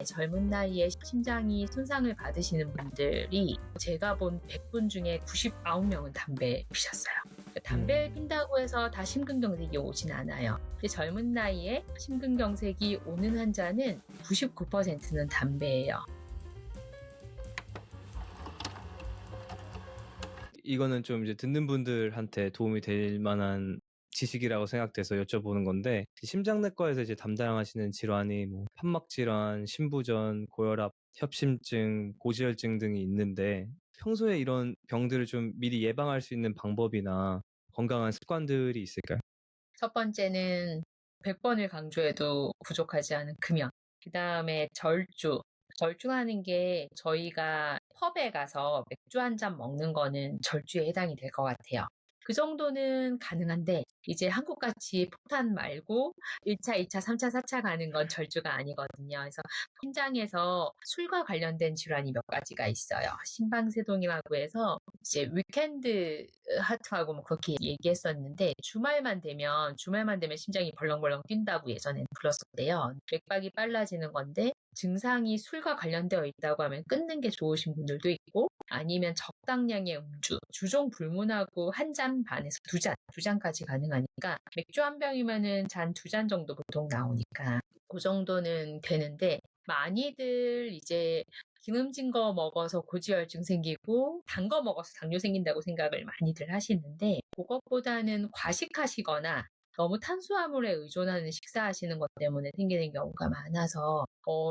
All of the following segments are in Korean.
젊은 나이에 심장이 손상을 받으시는 분들이 제가 본 100분 중에 99명은 담배 피셨어요. 담배를 핀다고 해서 다 심근경색이 오진 않아요. 근데 젊은 나이에 심근경색이 오는 환자는 99%는 담배예요. 이거는 좀 이제 듣는 분들한테 도움이 될 만한 지식이라고 생각돼서 여쭤보는 건데, 심장내과에서 이제 담당하시는 질환이 뭐 판막 질환, 심부전, 고혈압, 협심증, 고지혈증 등이 있는데, 평소에 이런 병들을 좀 미리 예방할 수 있는 방법이나 건강한 습관들이 있을까요? 첫 번째는 100번을 강조해도 부족하지 않은 금연. 그 다음에 절주. 절주하는 게 저희가 펍에 가서 맥주 한 잔 먹는 거는 절주에 해당이 될 것 같아요. 그 정도는 가능한데 이제 한국같이 폭탄 말고 1차, 2차, 3차, 4차 가는 건 절주가 아니거든요. 그래서 심장에서 술과 관련된 질환이 몇 가지가 있어요. 심방세동이라고 해서 이제 위켄드 하트하고 뭐 그렇게 얘기했었는데 주말만 되면 심장이 벌렁벌렁 뛴다고 예전엔 불렀었대요. 맥박이 빨라지는 건데 증상이 술과 관련되어 있다고 하면 끊는 게 좋으신 분들도 있고 아니면 적당량의 음주, 주종 불문하고 한 잔 반에서 두 잔까지 가능하니까 맥주 한 병이면은 잔 두 잔 정도 보통 나오니까 그 정도는 되는데 많이들 이제 기름진 거 먹어서 고지혈증 생기고 단 거 먹어서 당뇨 생긴다고 생각을 많이들 하시는데 그것보다는 과식하시거나 너무 탄수화물에 의존하는 식사하시는 것 때문에 생기는 경우가 많아서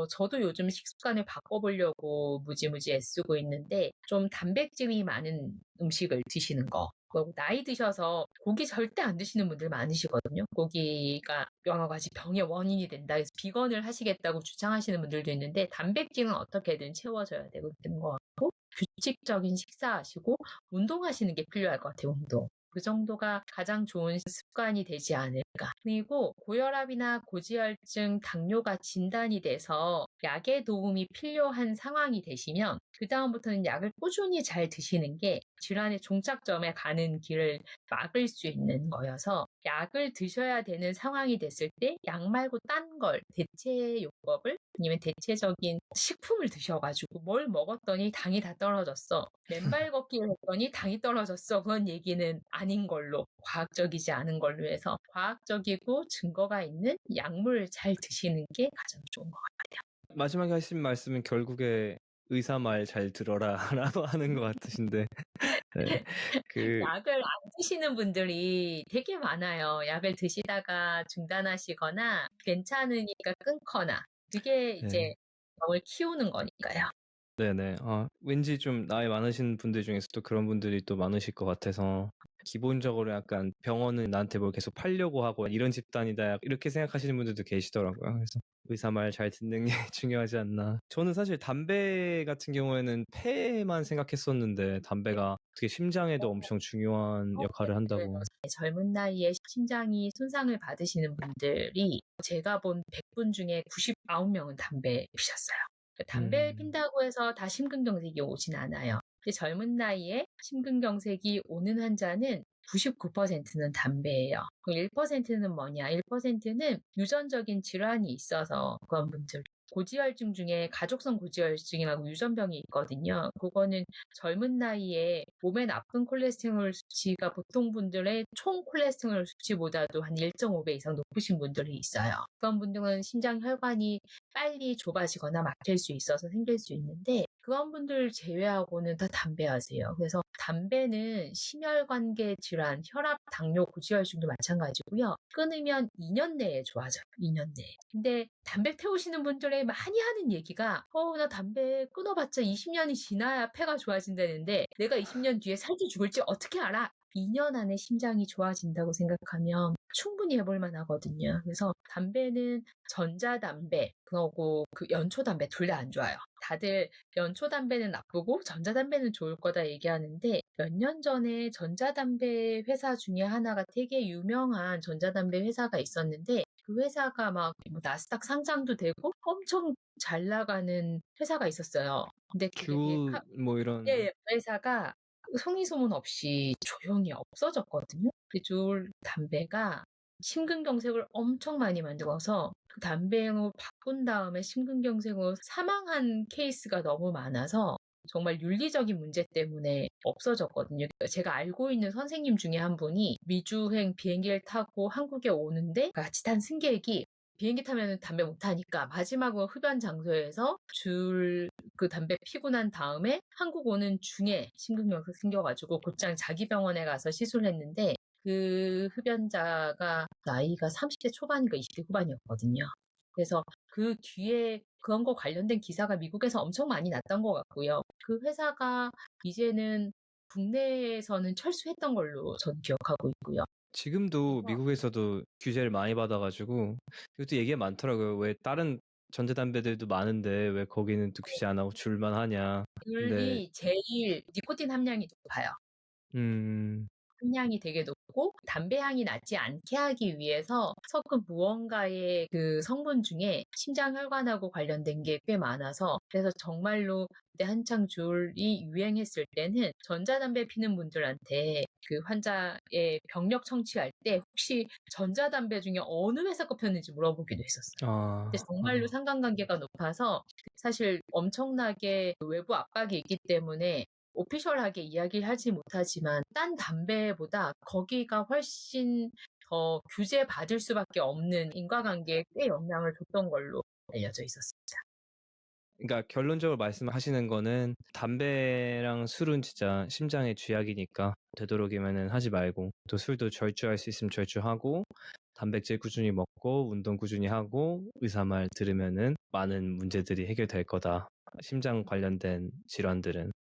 저도 요즘 식습관을 바꿔보려고 무지무지 애쓰고 있는데 좀 단백질이 많은 음식을 드시는 거. 그리고 나이 드셔서 고기 절대 안 드시는 분들 많으시거든요. 고기가 여러 가지 병의 원인이 된다 해서 비건을 하시겠다고 주장하시는 분들도 있는데 단백질은 어떻게든 채워져야 되는 것 같고 규칙적인 식사하시고 운동하시는 게 필요할 것 같아요. 운동. 그 정도가 가장 좋은 습관이 되지 않을까. 그리고 고혈압이나 고지혈증, 당뇨가 진단이 돼서 약의 도움이 필요한 상황이 되시면 그다음부터는 약을 꾸준히 잘 드시는 게 질환의 종착점에 가는 길을 막을 수 있는 거여서 약을 드셔야 되는 상황이 됐을 때 약 말고 딴 걸 대체 요법을 아니면 대체적인 식품을 드셔가지고 뭘 먹었더니 당이 다 떨어졌어. 맨발 걷기를 했더니 당이 떨어졌어. 그런 얘기는 아닌 걸로, 과학적이지 않은 걸로 해서 과학적이고 증거가 있는 약물을 잘 드시는 게 가장 좋은 것 같아요. 마지막에 하신 말씀은 결국에 의사 말 잘 들어라 라고 하는 것 같으신데, 네. 약을 안 드시는 분들이 되게 많아요. 약을 드시다가 중단하시거나 괜찮으니까 끊거나 그게 이제 네. 병을 키우는 거니까요. 네네. 왠지 좀 나이 많으신 분들 중에서도 그런 분들이 또 많으실 것 같아서, 기본적으로 약간 병원은 나한테 뭘 계속 팔려고 하고 이런 집단이다 이렇게 생각하시는 분들도 계시더라고요. 그래서 의사 말 잘 듣는 게 중요하지 않나. 저는 사실 담배 같은 경우에는 폐만 생각했었는데 담배가 어떻게 심장에도 엄청 중요한 역할을 한다고. 젊은 나이에 심장이 손상을 받으시는 분들이 제가 본 100분 중에 99명은 담배 피셨어요. 담배를 핀다고 해서 다 심근경색이 오진 않아요. 근데 젊은 나이에 심근경색이 오는 환자는 99%는 담배예요. 그럼 1%는 뭐냐? 1%는 유전적인 질환이 있어서 그런 분들. 고지혈증 중에 가족성 고지혈증이라고 유전병이 있거든요. 그거는 젊은 나이에 몸에 나쁜 콜레스테롤 수치가 보통 분들의 총 콜레스테롤 수치보다도 한 1.5배 이상 높으신 분들이 있어요. 그런 분들은 심장 혈관이 빨리 좁아지거나 막힐 수 있어서 생길 수 있는데 그런 분들 제외하고는 다 담배 하세요. 그래서 담배는 심혈관계 질환, 혈압, 당뇨, 고지혈증도 마찬가지고요. 끊으면 2년 내에 좋아져요. 2년 내에. 근데 담배 태우시는 분들의 많이 하는 얘기가 나 담배 끊어봤자 20년이 지나야 폐가 좋아진다는데 내가 20년 뒤에 살지 죽을지 어떻게 알아? 2년 안에 심장이 좋아진다고 생각하면 충분히 해볼 만하거든요. 그래서 담배는 전자담배, 그리고 그 연초담배 둘 다 안 좋아요. 다들 연초담배는 나쁘고 전자담배는 좋을 거다 얘기하는데 몇 년 전에 전자담배 회사 중에 하나가 되게 유명한 전자담배 회사가 있었는데 그 회사가 막 나스닥 상장도 되고 엄청 잘 나가는 회사가 있었어요. 근데 그게 되게 뭐 이런. 예, 회사가 성의 소문 없이 조용히 없어졌거든요. 그 줄 담배가 심근경색을 엄청 많이 만들어서 그 담배로 바꾼 다음에 심근경색으로 사망한 케이스가 너무 많아서 정말 윤리적인 문제 때문에 없어졌거든요. 그러니까 제가 알고 있는 선생님 중에 한 분이 미주행 비행기를 타고 한국에 오는데 같이 탄 승객이 비행기 타면 담배 못 타니까 마지막으로 흡연 장소에서 그 담배 피고 난 다음에 한국 오는 중에 심근경색 생겨가지고 곧장 자기 병원에 가서 시술을 했는데 그 흡연자가 나이가 30대 초반인가 20대 후반이었거든요. 그래서 그 뒤에 그런 거 관련된 기사가 미국에서 엄청 많이 났던 것 같고요. 그 회사가 이제는 국내에서는 철수했던 걸로 저는 기억하고 있고요. 지금도 그래서 미국에서도 규제를 많이 받아가지고 이것도 얘기가 많더라고요. 왜 다른 전자담배들도 많은데 왜 거기는 또 규제 안 하고 줄만 하냐. 근데 귤이 제일 니코틴 함량이 높아요. 음, 함량이 되게 높고 담배 향이 나지 않게 하기 위해서 섞은 무언가의 그 성분 중에 심장 혈관하고 관련된 게 꽤 많아서 그래서 정말로 그때 한창 줄이 유행했을 때는 전자담배 피는 분들한테 그 환자의 병력 청취할 때 혹시 전자담배 중에 어느 회사 거 폈는지 물어보기도 했었어요. 근데 정말로 상관관계가 높아서 사실 엄청나게 외부 압박이 있기 때문에 오피셜하게 이야기하지 못하지만 딴 담배보다 거기가 훨씬 더 규제받을 수밖에 없는 인과관계에 꽤 영향을 줬던 걸로 알려져 있었습니다. 그러니까 결론적으로 말씀하시는 거는 담배랑 술은 진짜 심장의 쥐약이니까 되도록이면은 하지 말고 또 술도 절주할 수 있으면 절주하고 단백질 꾸준히 먹고 운동 꾸준히 하고 의사 말 들으면은 많은 문제들이 해결될 거다. 심장 관련된 질환들은.